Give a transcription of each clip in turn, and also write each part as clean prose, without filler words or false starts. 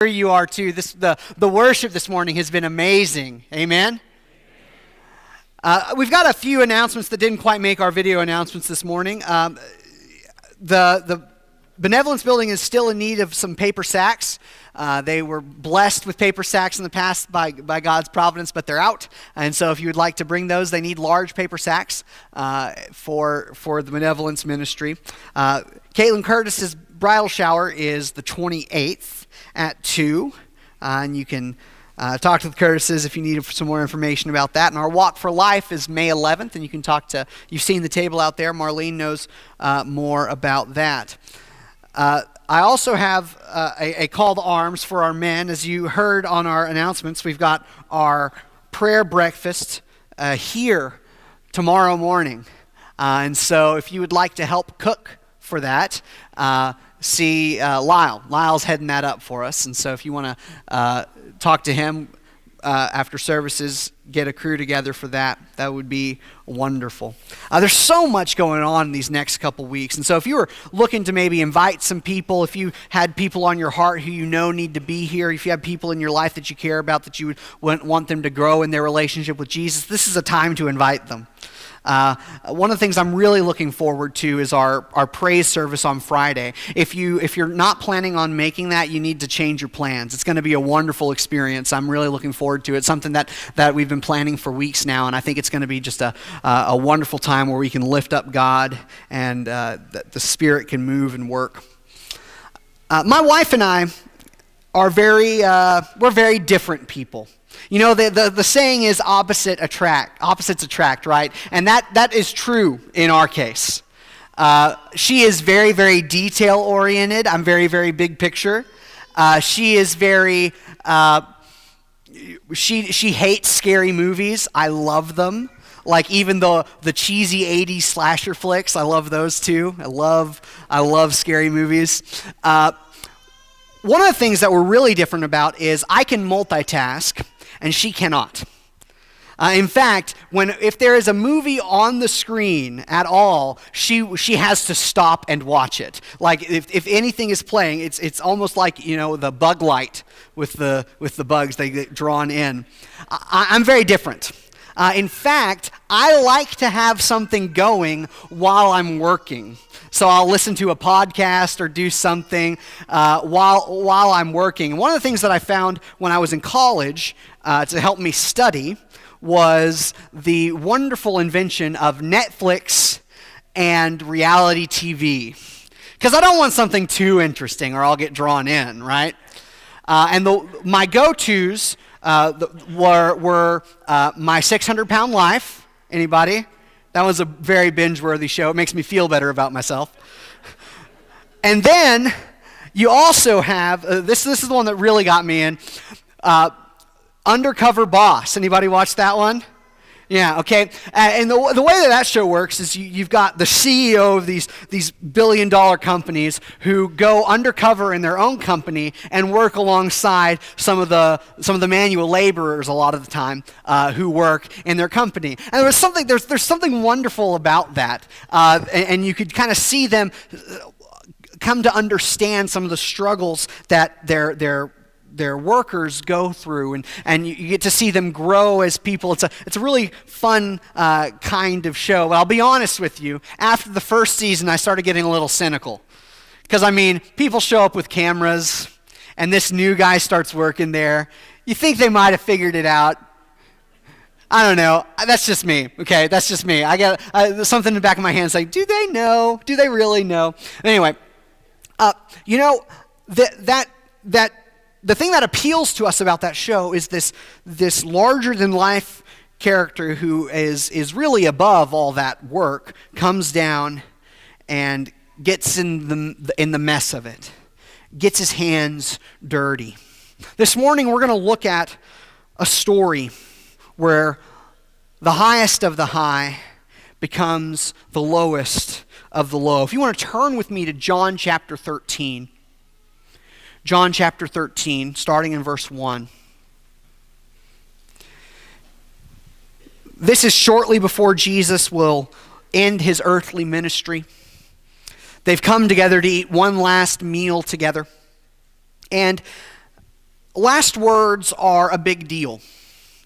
Here you are too. The worship this morning has been amazing. Amen. We've got a few announcements that didn't quite make our video announcements this morning. The Benevolence Building is still in need of some paper sacks. They were blessed with paper sacks in the past by God's providence, but they're out. And so if you would like to bring those, they need large paper sacks for the Benevolence Ministry. Caitlin Curtis's bridal shower is the 28th at 2. And you can talk to the Curtises if you need some more information about that. And our Walk for Life is May 11th, and you can talk to, you've seen the table out there. Marlene knows more about that. I also have a call to arms for our men. As you heard on our announcements, we've got our prayer breakfast here tomorrow morning. And so if you would like to help cook for that, see Lyle. Lyle's heading that up for us. And so if you want to talk to him after services, get a crew together for that, that would be wonderful. There's so much going on in these next couple weeks. And so if you were looking to maybe invite some people, if you had people on your heart who you know need to be here, if you have people in your life that you care about, that you would want them to grow in their relationship with Jesus, this is a time to invite them. One of the things I'm really looking forward to is our praise service on Friday. If you're not planning on making that, you need to change your plans. It's going to be a wonderful experience. I'm really looking forward to it. Something that we've been planning for weeks now, and I think it's going to be just a wonderful time where we can lift up God and the Spirit can move and work. My wife and I are we're very different people. You know, the saying is opposites attract, right? And that is true in our case. She is very, very detail-oriented. I'm very, very big picture. She is very, she hates scary movies. I love them. Like even the cheesy 80s slasher flicks, I love those too. I love scary movies. One of the things that we're really different about is I can multitask, and she cannot. In fact, if there is a movie on the screen at all, she has to stop and watch it. Like if anything is playing, it's almost like, you know, the bug light with the bugs, they get drawn in. I'm very different. In fact, I like to have something going while I'm working. So I'll listen to a podcast or do something while I'm working. And one of the things that I found when I was in college to help me study was the wonderful invention of Netflix and reality TV. Because I don't want something too interesting or I'll get drawn in, right? And my go-tos were My 600-Pound Life. Anybody? That was a very binge-worthy show. It makes me feel better about myself. And then you also have, this is the one that really got me in, Undercover Boss. Anybody watch that one? Yeah, okay. And the way that show works is you've got the CEO of these billion-dollar companies who go undercover in their own company and work alongside some of the manual laborers a lot of the time who work in their company. And there's something wonderful about that, and you could kind of see them come to understand some of the struggles that their workers go through, and you get to see them grow as people. It's a really fun kind of show. But I'll be honest with you, after the first season, I started getting a little cynical. Because, I mean, people show up with cameras, and this new guy starts working there. You think they might have figured it out. I don't know. That's just me, okay? That's just me. I got something in the back of my hand saying, do they know? Do they really know? Anyway, you know, the thing that appeals to us about that show is this larger-than-life character who is really above all that work, comes down and gets in the mess of it, gets his hands dirty. This morning we're going to look at a story where the highest of the high becomes the lowest of the low. If you want to turn with me to John chapter 13. John chapter 13, starting in verse 1. This is shortly before Jesus will end his earthly ministry. They've come together to eat one last meal together. And Last words are a big deal.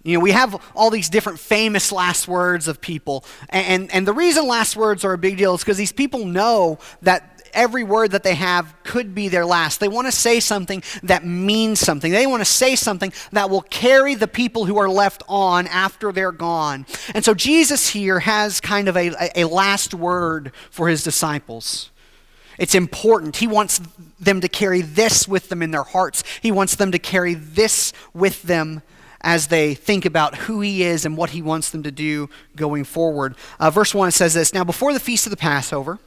You know, we have all these different famous last words of people. And the reason last words are a big deal is because these people know that every word that they have could be their last. They want to say something that means something. They want to say something that will carry the people who are left on after they're gone. And so Jesus here has kind of a last word for his disciples. It's important. He wants them to carry this with them in their hearts. He wants them to carry this with them as they think about who he is and what he wants them to do going forward. Verse 1 says this, "Now before the feast of the Passover,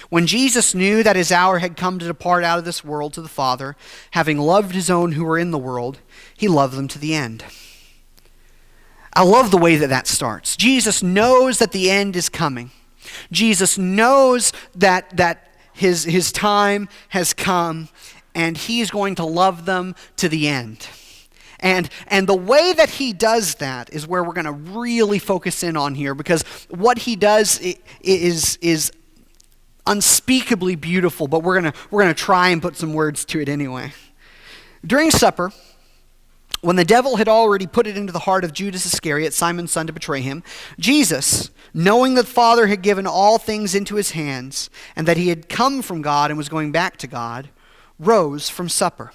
when Jesus knew that his hour had come to depart out of this world to the Father, having loved his own who were in the world, he loved them to the end." I love the way that starts. Jesus knows that the end is coming. Jesus knows that his time has come, and he's going to love them to the end. And the way that he does that is where we're going to really focus in on here, because what he does is unspeakably beautiful, but we're gonna try and put some words to it anyway. During supper, when the devil had already put it into the heart of Judas Iscariot, Simon's son, to betray him, Jesus, knowing that the Father had given all things into his hands, and that he had come from God and was going back to God, rose from supper.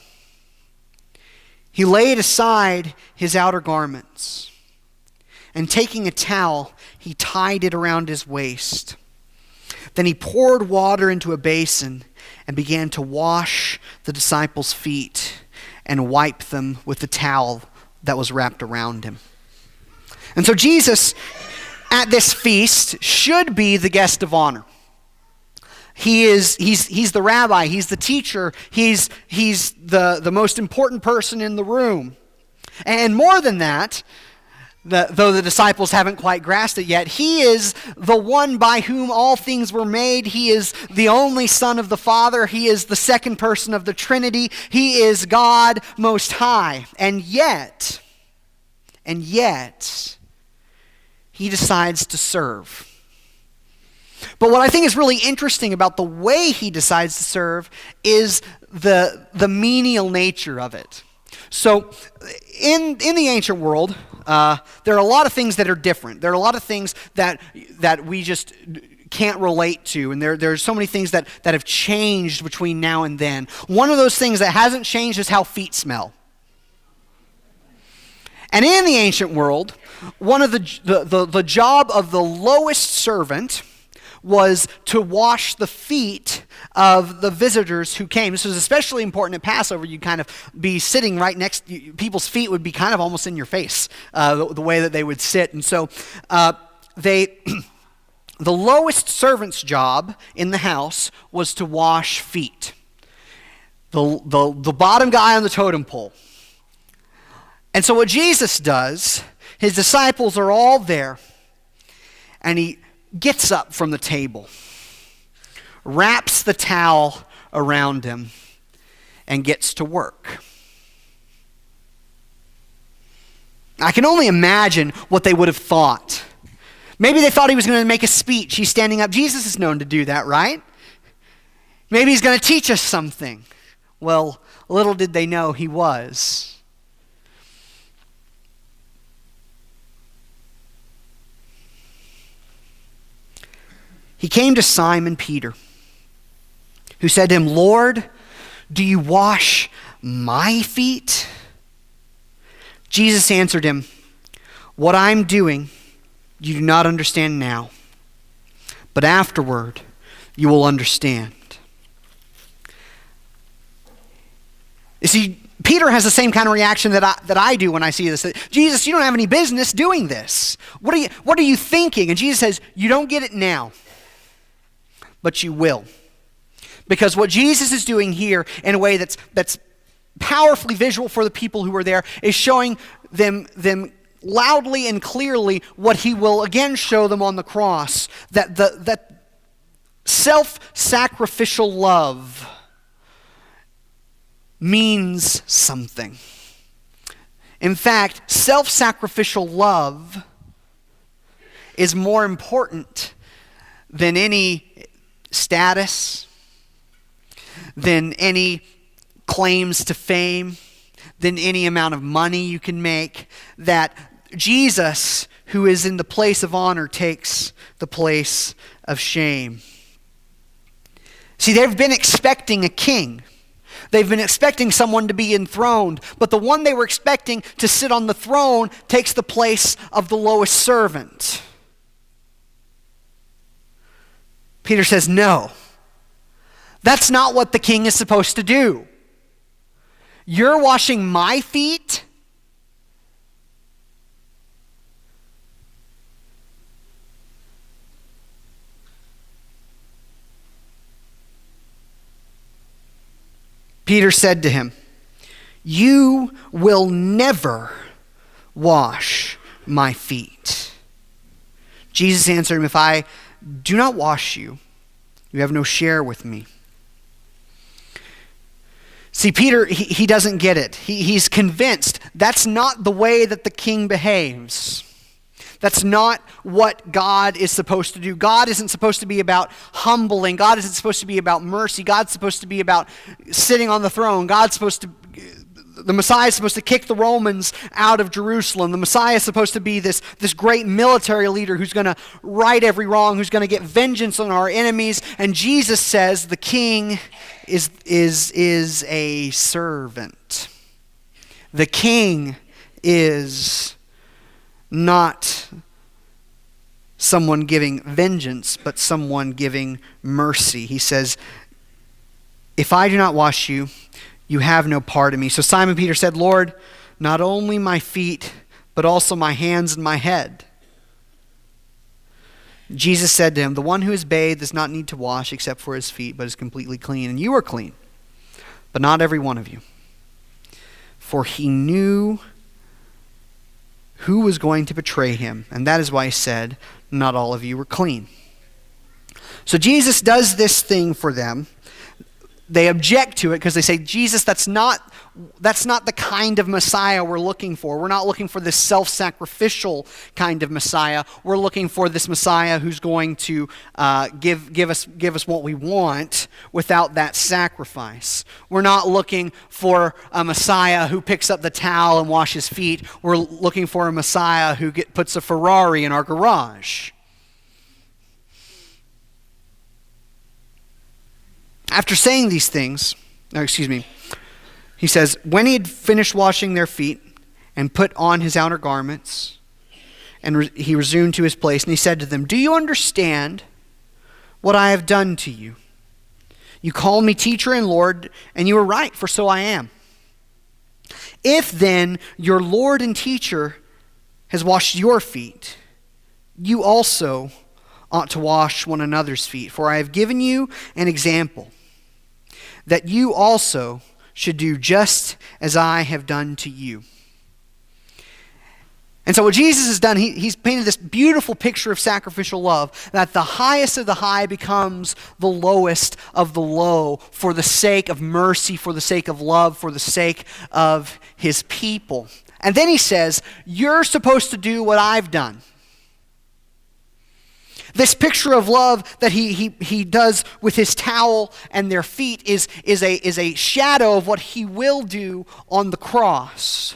He laid aside his outer garments, and taking a towel, he tied it around his waist. Then he poured water into a basin and began to wash the disciples' feet and wipe them with the towel that was wrapped around him. And so Jesus, at this feast, should be the guest of honor. He's the rabbi, he's the teacher, he's the most important person in the room. And more than that, though the disciples haven't quite grasped it yet, he is the one by whom all things were made. He is the only Son of the Father. He is the second person of the Trinity. He is God Most High. And yet, he decides to serve. But what I think is really interesting about the way he decides to serve is the menial nature of it. So in the ancient world, there are a lot of things that are different. There are a lot of things that we just can't relate to, and there's so many things that have changed between now and then. One of those things that hasn't changed is how feet smell. And in the ancient world, one of the job of the lowest servant was to wash the feet of the visitors who came. This was especially important at Passover. You'd kind of be sitting right next, people's feet would be kind of almost in your face, the way that they would sit. And so the lowest servant's job in the house was to wash feet. The bottom guy on the totem pole. And so what Jesus does, his disciples are all there, and he gets up from the table, wraps the towel around him, and gets to work. I can only imagine what they would have thought. Maybe they thought he was going to make a speech. He's standing up. Jesus is known to do that, right? Maybe he's going to teach us something. Well, little did they know he was. He came to Simon Peter, who said to him, "Lord, do you wash my feet?" Jesus answered him, "What I'm doing, you do not understand now, but afterward you will understand." You see, Peter has the same kind of reaction that I do when I see this. Jesus, you don't have any business doing this. What are you thinking? And Jesus says, you don't get it now, but you will. Because what Jesus is doing here in a way that's powerfully visual for the people who are there is showing them loudly and clearly what he will again show them on the cross. That self-sacrificial love means something. In fact, self-sacrificial love is more important than any status, than any claims to fame, than any amount of money you can make, that Jesus, who is in the place of honor, takes the place of shame. See, they've been expecting a king. They've been expecting someone to be enthroned, but the one they were expecting to sit on the throne takes the place of the lowest servant. Peter says, no, that's not what the king is supposed to do. You're washing my feet? Peter said to him, you will never wash my feet. Jesus answered him, if I do not wash you, you have no share with me. See, Peter, he doesn't get it. He's convinced that's not the way that the king behaves. That's not what God is supposed to do. God isn't supposed to be about humbling. God isn't supposed to be about mercy. God's supposed to be about sitting on the throne. The Messiah is supposed to kick the Romans out of Jerusalem. The Messiah is supposed to be this great military leader who's going to right every wrong, who's going to get vengeance on our enemies. And Jesus says the king is a servant. The king is not someone giving vengeance, but someone giving mercy. He says, if I do not wash you, you have no part in me. So Simon Peter said, Lord, not only my feet, but also my hands and my head. Jesus said to him, the one who is bathed does not need to wash except for his feet, but is completely clean. And you are clean, but not every one of you. For he knew who was going to betray him, and that is why he said, not all of you were clean. So Jesus does this thing for them. They object to it because they say, Jesus, that's not the kind of Messiah we're looking for. We're not looking for this self-sacrificial kind of Messiah. We're looking for this Messiah who's going to give us what we want without that sacrifice. We're not looking for a Messiah who picks up the towel and washes feet. We're looking for a Messiah who puts a Ferrari in our garage. After saying these things, he says, when he had finished washing their feet and put on his outer garments, and he resumed to his place, and he said to them, do you understand what I have done to you? You call me teacher and Lord, and you are right, for so I am. If then your Lord and teacher has washed your feet, you also ought to wash one another's feet. For I have given you an example, that you also should do just as I have done to you. And so what Jesus has done, he's painted this beautiful picture of sacrificial love, that the highest of the high becomes the lowest of the low for the sake of mercy, for the sake of love, for the sake of his people. And then he says, you're supposed to do what I've done. This picture of love that he does with his towel and their feet is a shadow of what he will do on the cross,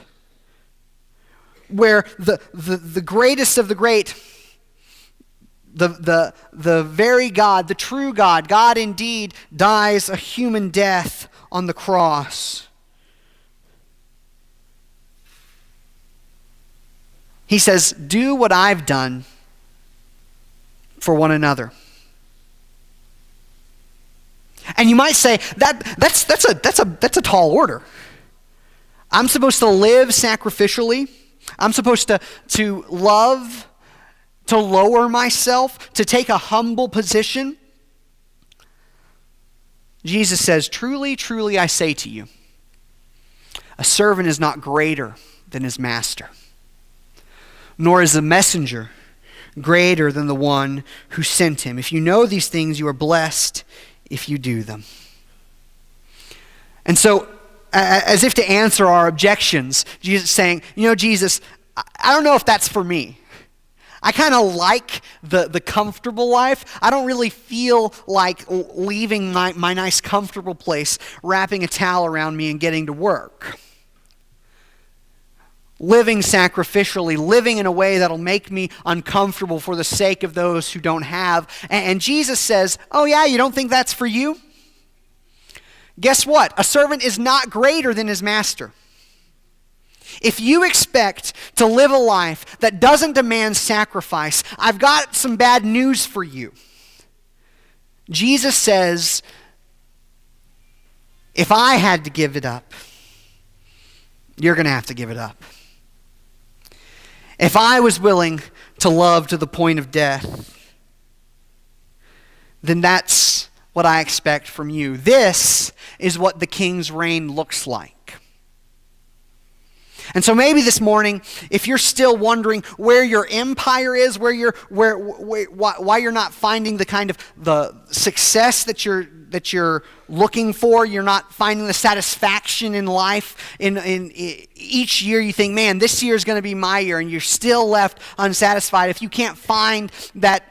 where the greatest of the great, the very God, the true God, God indeed, dies a human death on the cross. He says, do what I've done for one another. And you might say, that's a tall order. I'm supposed to live sacrificially. I'm supposed to love, to lower myself, to take a humble position. Jesus says, truly, truly, I say to you, a servant is not greater than his master, nor is a messenger greater than the one who sent him. If you know these things, you are blessed if you do them. And so, as if to answer our objections, Jesus is saying, Jesus, I don't know if that's for me. I kind of like the comfortable life. I don't really feel like leaving my nice comfortable place, wrapping a towel around me and getting to work. living sacrificially, living in a way that'll make me uncomfortable for the sake of those who don't have. And Jesus says, oh yeah, you don't think that's for you? Guess what? A servant is not greater than his master. If you expect to live a life that doesn't demand sacrifice, I've got some bad news for you. Jesus says, if I had to give it up, you're going to have to give it up. If I was willing to love to the point of death, then that's what I expect from you. This is what the king's reign looks like. And so maybe this morning, if you're still wondering where your empire is, why you're not finding the kind of the success that you're looking for, you're not finding the satisfaction in life. In each year, you think, man, this year is going to be my year, and you're still left unsatisfied. If you can't find that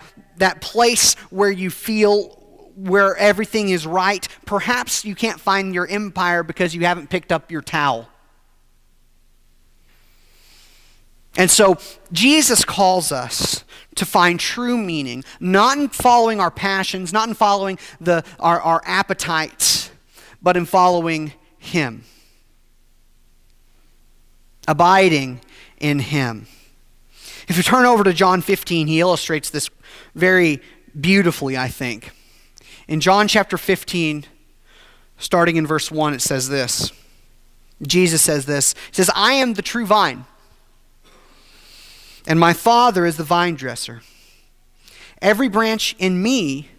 place where you feel where everything is right, perhaps you can't find your empire because you haven't picked up your towel. And so Jesus calls us to find true meaning, not in following our passions, not in following our appetites, but in following Him. Abiding in Him. If you turn over to John 15, he illustrates this very beautifully, I think. In John chapter 15, starting in verse 1, it says this. Jesus says this. He says, I am the true vine, and my Father is the vine dresser. Every branch in me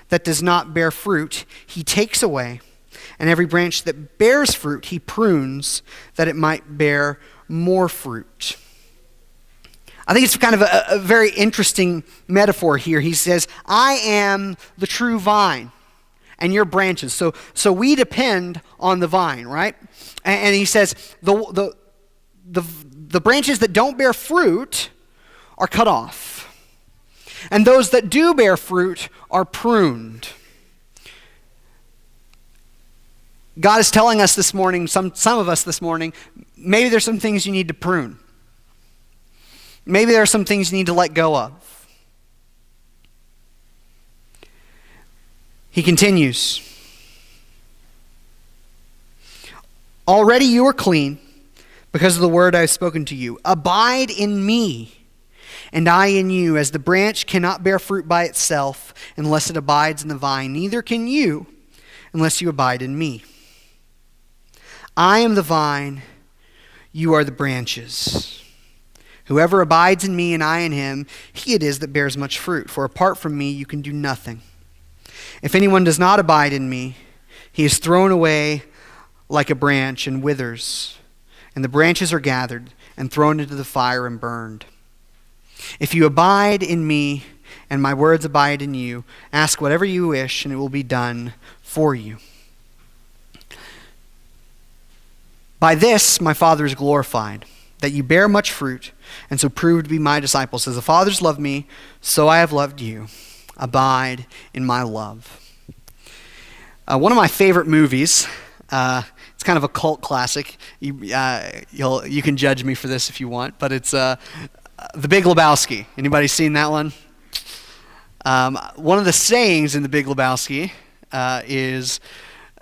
that does not bear fruit, He takes away. And every branch that bears fruit, He prunes, that it might bear more fruit. I think it's kind of a very interesting metaphor here. He says, I am the true vine, and your branches. So we depend on the vine, right? And he says, the branches that don't bear fruit are cut off, and those that do bear fruit are pruned. God is telling us this morning, some of us this morning, maybe there's some things you need to prune. Maybe there are some things you need to let go of. He continues, already you are clean because of the word I have spoken to you. Abide in me, and I in you, as the branch cannot bear fruit by itself unless it abides in the vine, neither can you unless you abide in me. I am the vine, you are the branches. Whoever abides in me and I in him, he it is that bears much fruit, for apart from me you can do nothing. If anyone does not abide in me, he is thrown away like a branch and withers, and the branches are gathered and thrown into the fire and burned. If you abide in me and my words abide in you, ask whatever you wish and it will be done for you. By this my Father is glorified, that you bear much fruit, and so prove to be my disciples. As the Father's loved me, so I have loved you. Abide in my love. One of my favorite movies, it's kind of a cult classic. You can judge me for this if you want, but it's The Big Lebowski. Anybody seen that one? One of the sayings in The Big Lebowski is,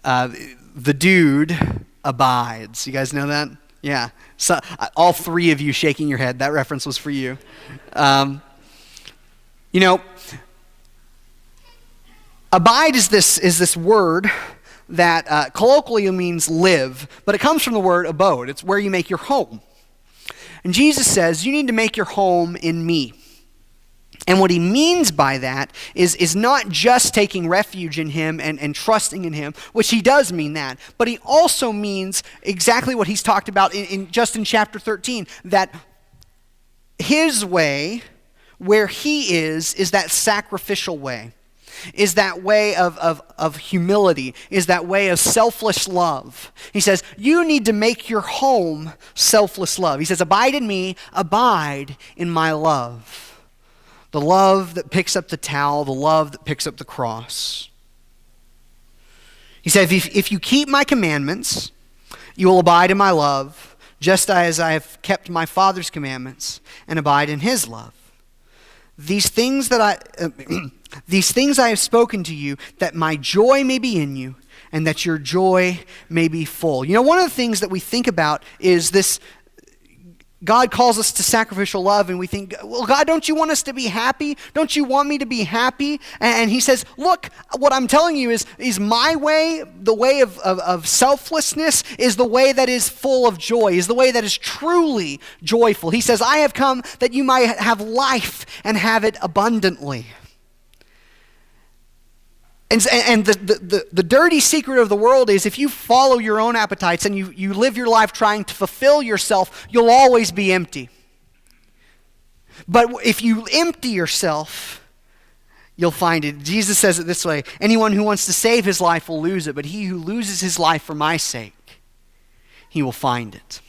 the dude abides. You guys know that? Yeah. So, all three of you shaking your head. That reference was for you. Abide is this word that colloquially means live, but it comes from the word abode. It's where you make your home. And Jesus says, you need to make your home in me. And what he means by that is not just taking refuge in him and trusting in him, which he does mean that, but he also means exactly what he's talked about in chapter 13, that his way, where he is that sacrificial way, is that way of humility, is that way of selfless love. He says, you need to make your home selfless love. He says, abide in me, abide in my love. The love that picks up the towel, the love that picks up the cross. He said, if you keep my commandments, you will abide in my love, just as I have kept my Father's commandments and abide in his love. These things I have spoken to you, that my joy may be in you, and that your joy may be full. You know, one of the things that we think about is this: God calls us to sacrificial love, and we think, well, God, don't you want us to be happy? Don't you want me to be happy? And he says, look, what I'm telling you is my way, the way of selflessness, is the way that is full of joy, is the way that is truly joyful. He says, I have come that you might have life and have it abundantly. And the dirty secret of the world is, if you follow your own appetites and you live your life trying to fulfill yourself, you'll always be empty. But if you empty yourself, you'll find it. Jesus says it this way: anyone who wants to save his life will lose it, but he who loses his life for my sake, he will find it.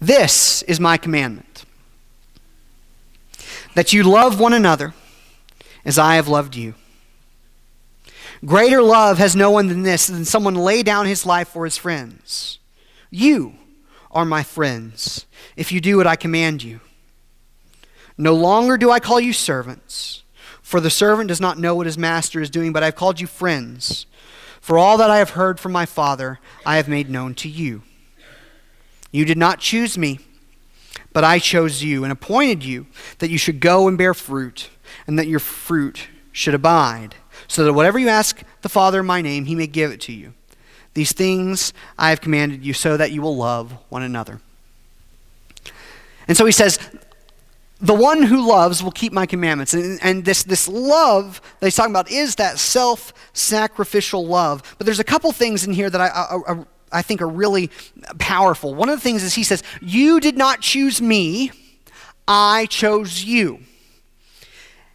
This is my commandment, that you love one another as I have loved you. Greater love has no one than this, than someone lay down his life for his friends. You are my friends, if you do what I command you. No longer do I call you servants, for the servant does not know what his master is doing, but I have called you friends. For all that I have heard from my Father, I have made known to you. You did not choose me, but I chose you and appointed you that you should go and bear fruit, and that your fruit should abide, so that whatever you ask the Father in my name, he may give it to you. These things I have commanded you, so that you will love one another. And so he says, the one who loves will keep my commandments. And this love that he's talking about is that self-sacrificial love. But there's a couple things in here that I think are really powerful. One of the things is he says, you did not choose me, I chose you.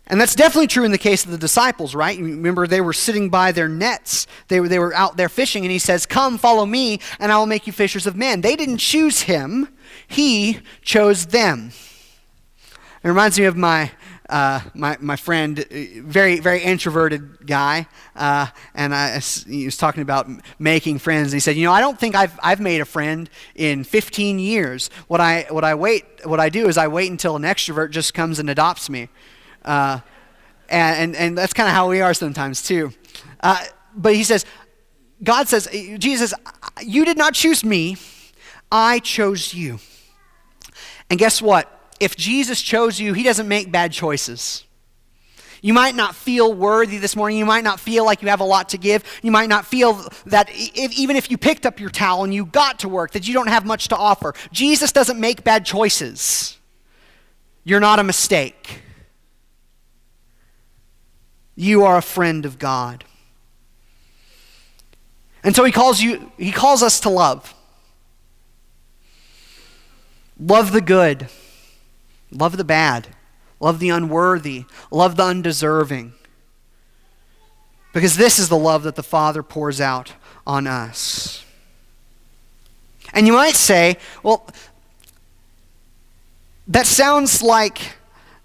And that's definitely true in the case of the disciples, right? You remember, they were sitting by their nets. They were out there fishing, and he says, come, follow me, and I will make you fishers of men. They didn't choose him. He chose them. It reminds me of my friend, very, very introverted guy, and he was talking about making friends. And he said, I don't think I've made a friend in 15 years. What I do is I wait until an extrovert just comes and adopts me, and that's kind of how we are sometimes too. But he says, God says, Jesus, you did not choose me, I chose you. And guess what? If Jesus chose you, he doesn't make bad choices. You might not feel worthy this morning. You might not feel like you have a lot to give. You might not feel that even if you picked up your towel and you got to work, that you don't have much to offer. Jesus doesn't make bad choices. You're not a mistake. You are a friend of God. And so he calls us to love. Love the good. Love the bad. Love the unworthy. Love the undeserving. Because this is the love that the Father pours out on us. And you might say, well, that sounds like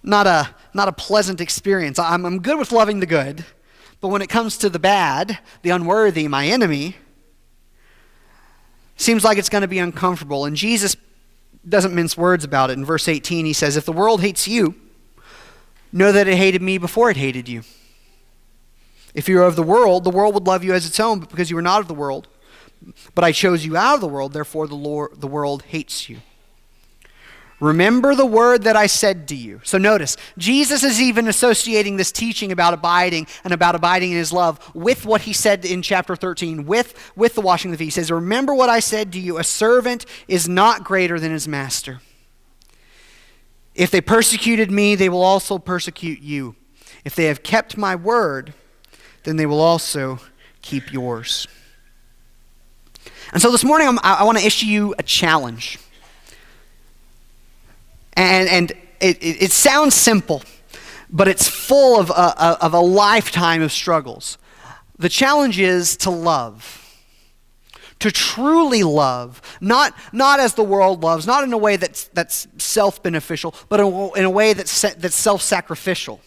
not a pleasant experience. I'm good with loving the good, but when it comes to the bad, the unworthy, my enemy, seems like it's going to be uncomfortable. And Jesus doesn't mince words about it. In verse 18, he says, if the world hates you, know that it hated me before it hated you. If you are of the world would love you as its own, but because you are not of the world, but I chose you out of the world, therefore the world hates you. Remember the word that I said to you. So notice, Jesus is even associating this teaching about abiding and about abiding in his love with what he said in chapter 13, with the washing of the feet. He says, remember what I said to you, a servant is not greater than his master. If they persecuted me, they will also persecute you. If they have kept my word, then they will also keep yours. And so this morning, I want to issue you a challenge. And it sounds simple, but it's full of a lifetime of struggles. The challenge is to love, to truly love, not as the world loves, not in a way that's self-beneficial, but in a way that's self-sacrificial.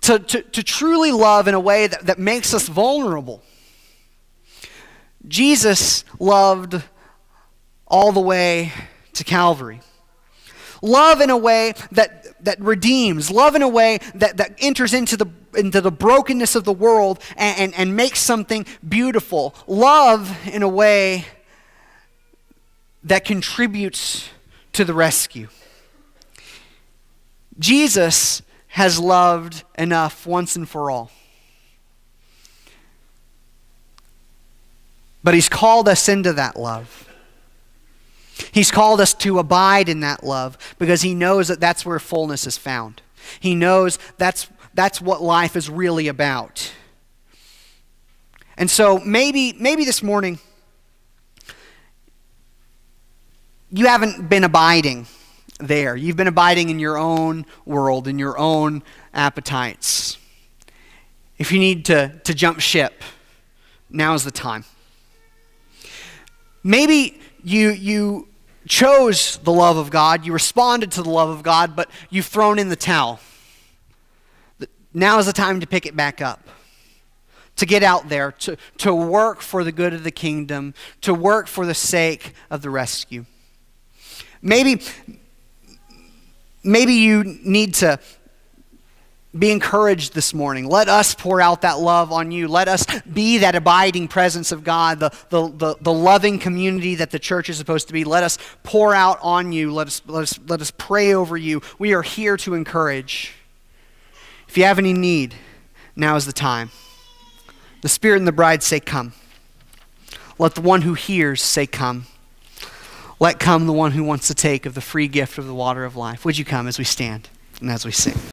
To truly love in a way that makes us vulnerable. Jesus loved all the way to Calvary. Love in a way that redeems. Love in a way that enters into the brokenness of the world and makes something beautiful. Love in a way that contributes to the rescue. Jesus has loved enough once and for all. But he's called us into that love. He's called us to abide in that love because he knows that that's where fullness is found. He knows that's what life is really about. And so maybe this morning you haven't been abiding there. You've been abiding in your own world, in your own appetites. If you need to jump ship, now's the time. Maybe you chose the love of God, you responded to the love of God, but you've thrown in the towel. Now is the time to pick it back up, to get out there, to work for the good of the kingdom, to work for the sake of the rescue. Maybe you need to be encouraged this morning. Let us pour out that love on you. Let us be that abiding presence of God, the loving community that the church is supposed to be. Let us pour out on you. Let us pray over you. We are here to encourage. If you have any need, now is the time. The Spirit and the bride say, come. Let the one who hears say, come. Let come the one who wants to take of the free gift of the water of life. Would you come as we stand and as we sing?